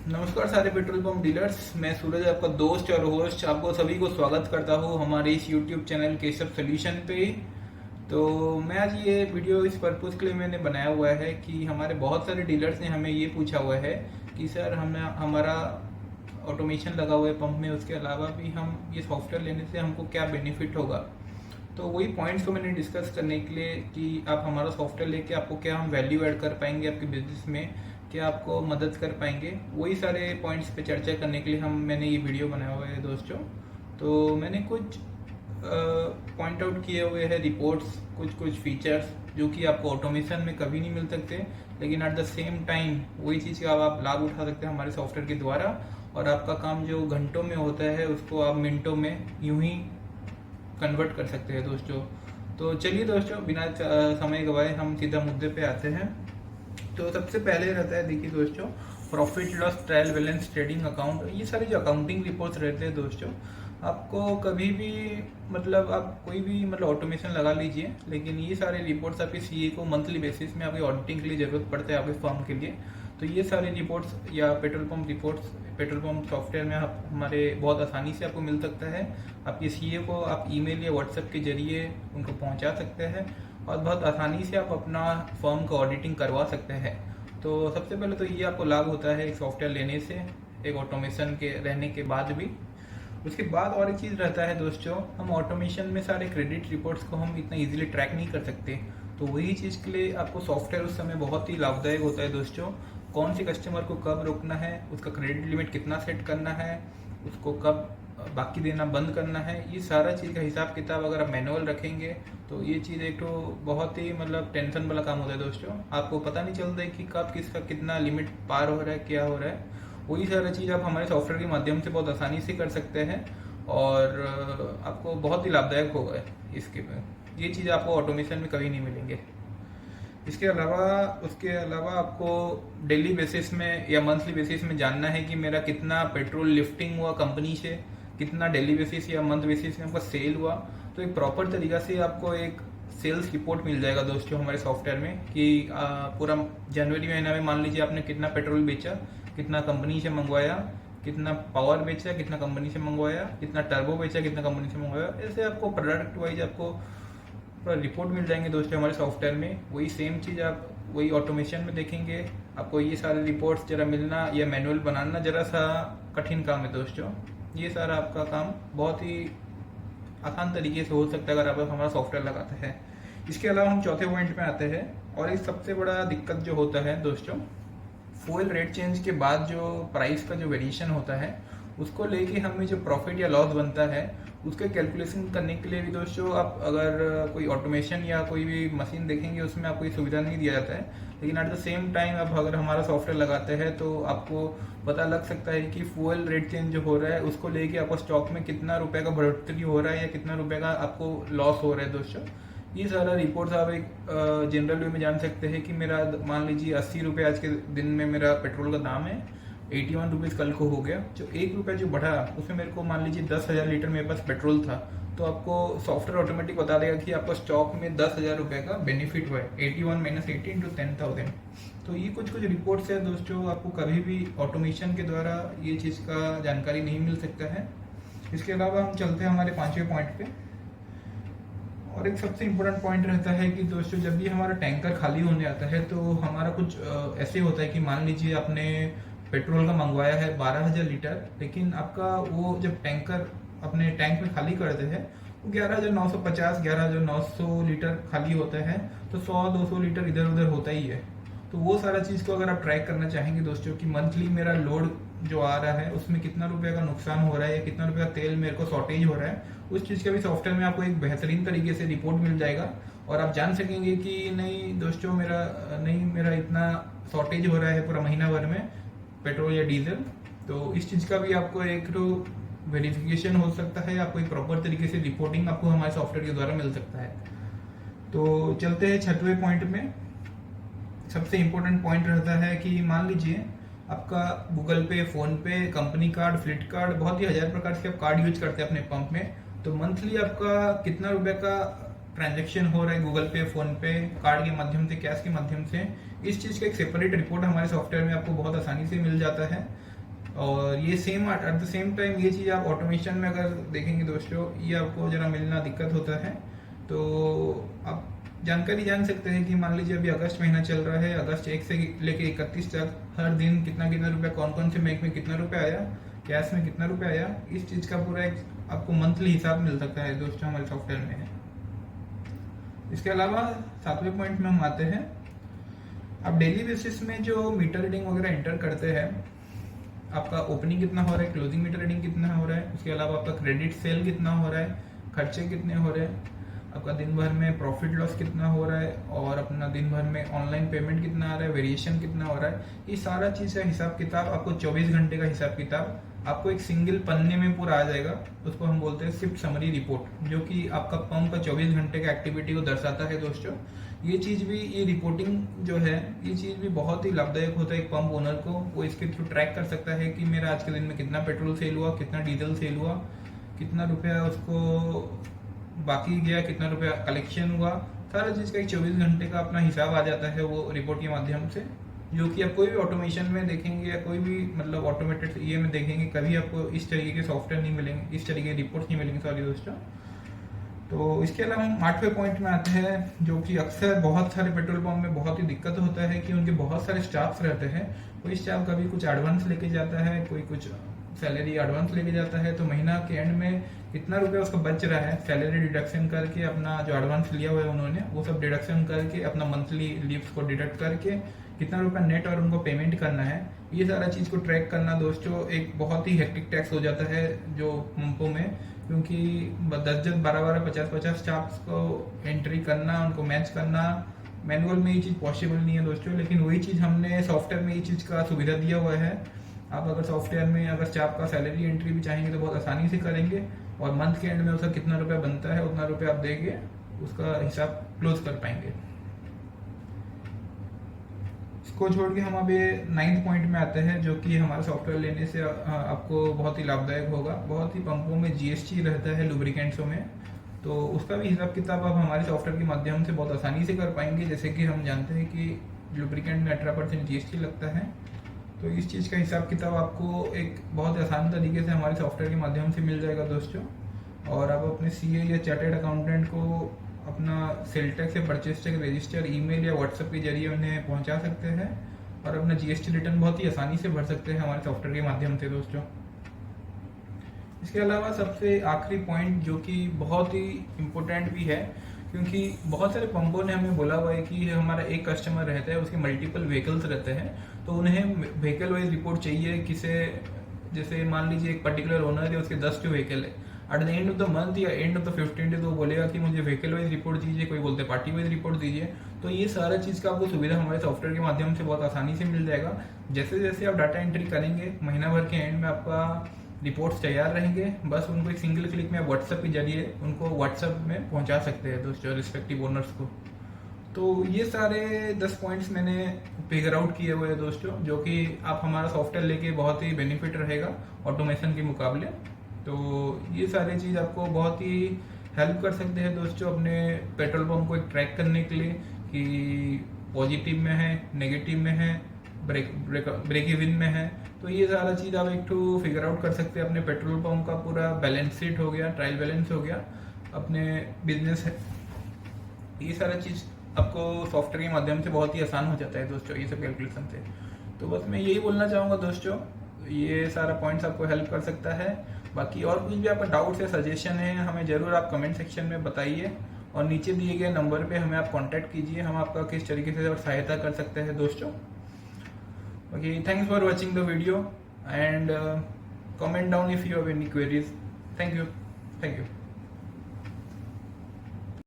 नमस्कार सारे petrol pump dealers. मैं सूरज आपका दोस्त और होस्ट आपको सभी को स्वागत करता हूँ हमारे इस यूट्यूब चैनल केशव सोल्यूशन पे। तो मैं आज ये वीडियो इस पर्पज़ के लिए मैंने बनाया हुआ है कि हमारे बहुत सारे डीलर्स ने हमें ये पूछा हुआ है कि सर हमने हमारा ऑटोमेशन लगा हुआ है पंप में, उसके अलावा भी हम ये सॉफ्टवेयर लेने से हमको क्या बेनिफिट होगा। तो वही पॉइंट्स को मैंने डिस्कस करने के लिए कि आप हमारा सॉफ्टवेयर लेके आपको क्या हम वैल्यू ऐड कर पाएंगे आपके बिजनेस में, क्या आपको मदद कर पाएंगे, वही सारे पॉइंट्स पे चर्चा करने के लिए मैंने ये वीडियो बनाया हुआ है दोस्तों। तो मैंने कुछ पॉइंट आउट किए हुए हैं रिपोर्ट्स, कुछ फीचर्स जो कि आपको ऑटोमेशन में कभी नहीं मिल सकते, लेकिन एट द सेम टाइम वही चीज़ का आप लाभ उठा सकते हैं हमारे सॉफ्टवेयर के द्वारा, और आपका काम जो घंटों में होता है उसको आप मिनटों में यूं ही कन्वर्ट कर सकते हैं दोस्तों। तो चलिए दोस्तों, बिना समय गवाए हम सीधा मुद्दे पे आते हैं। तो सबसे पहले रहता है, देखिए दोस्तों, profit loss trial balance trading account. ये सारे जो अकाउंटिंग रिपोर्ट्स रहते हैं दोस्तों, आपको कभी भी आप कोई भी ऑटोमेशन लगा लीजिए, लेकिन ये सारे रिपोर्ट्स आपके सीए को मंथली बेसिस में आपकी ऑडिटिंग के लिए ज़रूरत पड़ता है आपके फर्म के लिए। तो ये सारे रिपोर्ट्स या petrol pump reports petrol pump software में आप हमारे बहुत आसानी से आपको मिल सकता है। आपके सीए को आप ईमेल या व्हाट्सएप के जरिए उनको पहुंचा सकते हैं और बहुत आसानी से आप अपना फर्म का ऑडिटिंग करवा सकते हैं। तो सबसे पहले तो ये आपको लाभ होता है एक सॉफ्टवेयर लेने से, एक ऑटोमेशन के रहने के बाद भी। उसके बाद और एक चीज़ रहता है दोस्तों, हम ऑटोमेशन में सारे क्रेडिट रिपोर्ट्स को हम इतना इजीली ट्रैक नहीं कर सकते। तो वही चीज़ के लिए आपको सॉफ्टवेयर उस समय बहुत ही लाभदायक होता है दोस्तों। कौन से कस्टमर को कब रोकना है, उसका क्रेडिट लिमिट कितना सेट करना है, उसको कब बाकी देना बंद करना है, ये सारा चीज़ का हिसाब किताब अगर आप मैनुअल रखेंगे तो ये चीज़ एक तो बहुत ही टेंशन वाला काम होता है दोस्तों। आपको पता नहीं चलता है कि कब किसका कितना लिमिट पार हो रहा है, क्या हो रहा है। वही सारा चीज़ आप हमारे सॉफ्टवेयर के माध्यम से बहुत आसानी से कर सकते हैं और आपको बहुत ही लाभदायक होगा इसके में। ये चीज़ आपको ऑटोमेशन में कभी नहीं मिलेंगे। उसके अलावा आपको डेली बेसिस में या मंथली बेसिस में जानना है कि मेरा कितना पेट्रोल लिफ्टिंग हुआ कंपनी से, कितना डेली बेसिस या मंथ बेसिस में आपका सेल हुआ। तो एक प्रॉपर तरीका से आपको एक सेल्स रिपोर्ट मिल जाएगा दोस्तों हमारे सॉफ्टवेयर में कि पूरा जनवरी महीना में मान लीजिए आपने कितना पेट्रोल बेचा, कितना कंपनी से मंगवाया, कितना पावर बेचा, कितना कंपनी से मंगवाया, कितना टर्बो बेचा, कितना कंपनी से मंगवाया। ऐसे आपको प्रोडक्ट वाइज आपको रिपोर्ट मिल जाएंगे दोस्तों हमारे सॉफ्टवेयर में। वही सेम चीज़ आप वही ऑटोमेशन में देखेंगे। आपको ये सारे रिपोर्ट्स जरा मिलना या मैनुअल बनाना जरा सा कठिन काम है दोस्तों। ये सारा आपका काम बहुत ही आसान तरीके से हो सकता है अगर आप हमारा सॉफ्टवेयर लगाते हैं। इसके अलावा हम चौथे पॉइंट में आते हैं, और एक सबसे बड़ा दिक्कत जो होता है दोस्तों, फ्यूल रेट चेंज के बाद जो प्राइस का जो वेरिएशन होता है उसको लेके हमें जो प्रॉफिट या लॉस बनता है उसके कैलकुलेशन करने के लिए भी दोस्तों आप अगर कोई ऑटोमेशन या कोई भी मशीन देखेंगे उसमें आपको ये सुविधा नहीं दिया जाता है। लेकिन एट द सेम टाइम आप अगर हमारा सॉफ्टवेयर लगाते हैं तो आपको पता लग सकता है कि फ्यूल रेट चेंज जो हो रहा है उसको लेके आपको स्टॉक में कितना रुपए का बढ़ोतरी हो रहा है या कितना रुपए का आपको लॉस हो रहा है दोस्तों। ये सारा रिपोर्ट्स आप एक जनरल वे में जान सकते हैं कि मेरा मान लीजिए 80 रुपये आज के दिन में मेरा पेट्रोल का दाम है, 81 रुपीज़ कल को हो गया। जो 1 रुपया जो बढ़ा उसमें मेरे को मान लीजिए 10,000 लीटर मेरे पास पेट्रोल था, तो आपको सॉफ्टवेयर ऑटोमेटिक बता देगा कि आपको स्टॉक में 10,000 रुपये का बेनिफिट हुआ है, 81 माइनस 80 इंटू 10,000। तो ये कुछ रिपोर्ट्स है दोस्तों, आपको कभी भी ऑटोमेशन के द्वारा ये चीज़ का जानकारी नहीं मिल सकता है। इसके अलावा हम चलते हैं हमारे 5वें पॉइंट पे, और एक सबसे इम्पोर्टेंट पॉइंट रहता है कि दोस्तों जब भी हमारा टैंकर खाली होने आता है तो हमारा कुछ ऐसे होता है कि मान लीजिए आपने पेट्रोल का मंगवाया है 12,000 लीटर, लेकिन आपका वो जब टैंकर अपने टैंक में खाली करते हैं वो 11,950 11,900 लीटर खाली होता है। तो 100-200 लीटर इधर उधर होता ही है। तो वो सारा चीज़ को अगर आप ट्रैक करना चाहेंगे दोस्तों कि मंथली मेरा लोड जो आ रहा है उसमें कितना रुपए का नुकसान हो रहा है या कितना रुपए का तेल मेरे को शॉर्टेज हो रहा है, उस चीज़ का भी सॉफ्टवेयर में आपको एक बेहतरीन तरीके से रिपोर्ट मिल जाएगा और आप जान सकेंगे कि नहीं दोस्तों मेरा इतना शॉर्टेज हो रहा है पूरा महीना भर में पेट्रोल या डीजल। तो इस चीज़ का भी आपको एक तो वेरिफिकेशन हो सकता है, आपको एक प्रॉपर तरीके से रिपोर्टिंग आपको हमारे सॉफ्टवेयर के द्वारा मिल सकता है। तो चलते हैं 6वें पॉइंट में। सबसे इम्पोर्टेंट पॉइंट रहता है कि मान लीजिए आपका गूगल पे, फोन पे, कंपनी कार्ड, फ्लिट कार्ड, बहुत ही 1000 प्रकार के आप कार्ड यूज करते हैं अपने पंप में। तो मंथली आपका कितना रुपए का ट्रांजैक्शन हो रहा है गूगल पे, फोन पे, कार्ड के माध्यम से, कैश के माध्यम से, इस चीज़ का एक सेपरेट रिपोर्ट हमारे सॉफ्टवेयर में आपको बहुत आसानी से मिल जाता है। और ये same at the same time ये चीज़ आप ऑटोमेशन में अगर देखेंगे दोस्तों, ये आपको जरा मिलना दिक्कत होता है। तो आप जानकारी जान सकते हैं कि मान लीजिए अभी अगस्त महीना चल रहा है, अगस्त 1 से लेके 31 तक हर दिन कितना कितना रुपया कौन कौन से बैंक में कितना रुपया आया, कैश में कितना रुपया आया, इस चीज़ का पूरा एक आपको मंथली हिसाब मिल सकता है दोस्तों, हमारे सॉफ्टवेयर में है। इसके अलावा 7वें पॉइंट में हम आते हैं, आप डेली बेसिस में जो मीटर रीडिंग वगैरह एंटर करते हैं, आपका ओपनिंग कितना हो रहा है, क्लोजिंग मीटर रीडिंग कितना हो रहा है, उसके अलावा आपका क्रेडिट सेल कितना हो रहा है, खर्चे कितने हो रहे हैं, आपका दिन भर में प्रॉफिट लॉस कितना हो रहा है, और अपना दिन भर में ऑनलाइन पेमेंट कितना आ रहा है, वेरिएशन कितना हो रहा है, ये सारा चीज़ का हिसाब किताब आपको 24 घंटे का हिसाब किताब आपको एक सिंगल पन्ने में पूरा आ जाएगा। उसको हम बोलते हैं शिफ्ट समरी रिपोर्ट, जो कि आपका पंप का 24 घंटे का एक्टिविटी को दर्शाता है दोस्तों। ये चीज़ भी, ये रिपोर्टिंग जो है, ये चीज़ भी बहुत ही लाभदायक होता है एक पंप ओनर को। वो इसके थ्रू ट्रैक कर सकता है कि मेरा आज के दिन में कितना पेट्रोल सेल हुआ, कितना डीजल सेल हुआ, कितना रुपया उसको बाकी गया, कितना रुपया कलेक्शन हुआ, सारा चीज़ का एक 24 घंटे का अपना हिसाब आ जाता है वो रिपोर्ट के माध्यम से। जो कि आप कोई भी ऑटोमेशन में देखेंगे या कोई भी मतलब ऑटोमेटेड ये में देखेंगे, कभी आपको इस तरीके के सॉफ्टवेयर नहीं मिलेंगे, इस तरीके के रिपोर्ट नहीं मिलेंगे, सॉरी दोस्तों। तो इसके अलावा हम 8वें पॉइंट में आते हैं, जो कि अक्सर बहुत सारे पेट्रोल पंप में बहुत ही दिक्कत होता है कि उनके बहुत सारे स्टाफ्स रहते हैं। कोई स्टाफ कभी कुछ एडवांस लेके जाता है, कोई कुछ सैलरी एडवांस लेके जाता है, तो महीना के एंड में कितना रुपया उसका बच रहा है, सैलरी डिडक्शन करके अपना जो एडवांस लिया हुआ है उन्होंने वो सब डिडक्शन करके अपना मंथली लीव्स को डिडक्ट करके कितना रुपया नेट और उनको पेमेंट करना है, ये सारा चीज़ को ट्रैक करना दोस्तों एक बहुत ही हेक्टिक टैक्स हो जाता है जो पंपों में, क्योंकि 10-10, 12-12, 50-50 स्टाफ्स को एंट्री करना, उनको मैच करना, मैनुअल में ये चीज़ पॉसिबल नहीं है दोस्तों। लेकिन वही चीज़ हमने सॉफ्टवेयर में ये चीज़ का सुविधा दिया हुआ है। आप अगर सॉफ्टवेयर में अगर स्टाफ का सैलरी एंट्री भी चाहेंगे तो बहुत आसानी से करेंगे, और मंथ के एंड में उसका कितना रुपया बनता है उतना रुपया आप देके उसका हिसाब क्लोज कर पाएंगे। इसको छोड़ के हम अभी 9th पॉइंट में आते हैं, जो कि हमारा सॉफ्टवेयर लेने से आपको बहुत ही लाभदायक होगा। बहुत ही पंपों में जीएसटी रहता है लुब्रिकेंट्सों में, तो उसका भी हिसाब किताब आप हमारे सॉफ्टवेयर के माध्यम से बहुत आसानी से कर पाएंगे। जैसे कि हम जानते हैं कि लुब्रिकेंट में 18% जीएसटी लगता है, तो इस चीज़ का हिसाब किताब आपको एक बहुत आसान तरीके से हमारे सॉफ्टवेयर के माध्यम से मिल जाएगा दोस्तों। और आप अपने सीए या चार्टर्ड अकाउंटेंट को अपना सेल टैक्स या परचेज टैक्स रजिस्टर ईमेल या व्हाट्सएप के जरिए उन्हें पहुंचा सकते हैं, और अपना जीएसटी रिटर्न बहुत ही आसानी से भर सकते हैं हमारे सॉफ्टवेयर के माध्यम से दोस्तों। इसके अलावा सबसे आखिरी पॉइंट, जो कि बहुत ही इम्पोर्टेंट भी है, क्योंकि बहुत सारे पंपों ने हमें बोला हुआ है कि हमारा एक कस्टमर रहता है, उसके मल्टीपल व्हीकल्स रहते हैं, तो उन्हें व्हीकल वाइज रिपोर्ट चाहिए। किसे जैसे मान लीजिए एक पर्टिकुलर ओनर है, उसके 10 जो व्हीकल है, at the end of the month या एंड ऑफ द 15 डेज वो बोलेगा कि मुझे व्हीकल वाइज रिपोर्ट दीजिए, कोई बोलते हैं पार्टी वाइज रिपोर्ट दीजिए। तो ये सारा चीज़ का आपको सुविधा हमारे सॉफ्टवेयर के माध्यम से बहुत आसानी से मिल जाएगा। जैसे जैसे आप डाटा एंट्री करेंगे, महीना भर के एंड में आपका रिपोर्ट्स तैयार रहेंगे, बस उनको एक सिंगल क्लिक में आप व्हाट्सएप के जरिए उनको व्हाट्सएप में पहुंचा सकते हैं दोस्तों, रिस्पेक्टिव ओनर्स को। तो ये सारे 10 पॉइंट्स मैंने फिगर आउट किए हुए हैं दोस्तों, जो कि आप हमारा सॉफ्टवेयर लेके बहुत ही बेनिफिट रहेगा ऑटोमेशन के मुकाबले। तो ये सारी चीज़ आपको बहुत ही हेल्प कर सकते हैं दोस्तों अपने पेट्रोल पंप को एक ट्रैक करने के लिए कि पॉजिटिव में है, नेगेटिव में है, ब्रेक इवन में है। तो ये सारा चीज़ आप एक टू फिगर आउट कर सकते हैं। अपने पेट्रोल पंप का पूरा बैलेंस शीट हो गया, ट्रायल बैलेंस हो गया, अपने बिजनेस है, ये सारा चीज़ आपको सॉफ्टवेयर के माध्यम से बहुत ही आसान हो जाता है दोस्तों, ये सब कैलकुलेशन से। तो बस मैं यही बोलना चाहूँगा दोस्तों, ये सारा पॉइंट्स आपको हेल्प कर सकता है। बाकी और कुछ भी आपका डाउट्स या सजेशन है, हमें ज़रूर आप कमेंट सेक्शन में बताइए, और नीचे दिए गए नंबर पे हमें आप कांटेक्ट कीजिए, हम आपका किस तरीके से और सहायता कर सकते हैं दोस्तों। Okay, thanks for watching the video and comment down if you have any queries. Thank you.